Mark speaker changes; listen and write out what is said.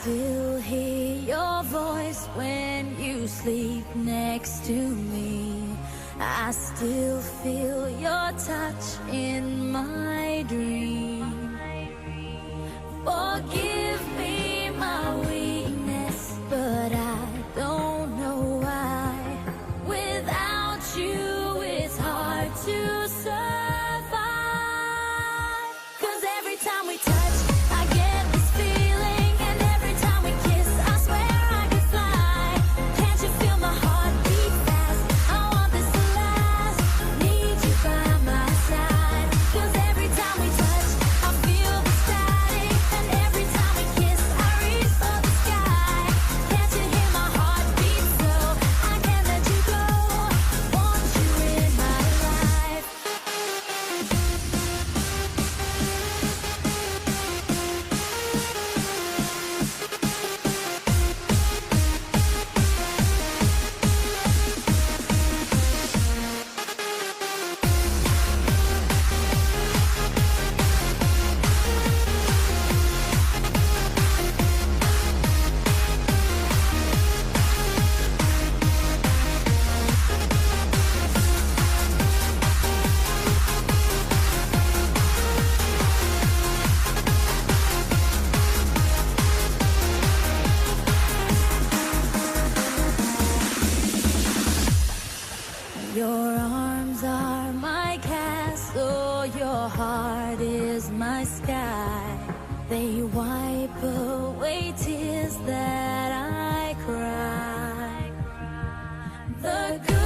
Speaker 1: still hear your voice when you sleep next to me. I still feel your touch in my dream. Forgive me my weakness, but I don't know why. Without you, it's hard to survive. 'Cause every time we touch, I get this feeling, and every time we kiss, I swear I could fly. Can't you feel my heart beat fast? I want this to last. Need you by my side. 'Cause every time we touch, I feel the static, and every time we kiss, I reach for the sky. Can't you hear my heart beat so? I can't let you go. Want you in my life. Your arms are my castle, your heart is my sky. They wipe away tears that I cry. The good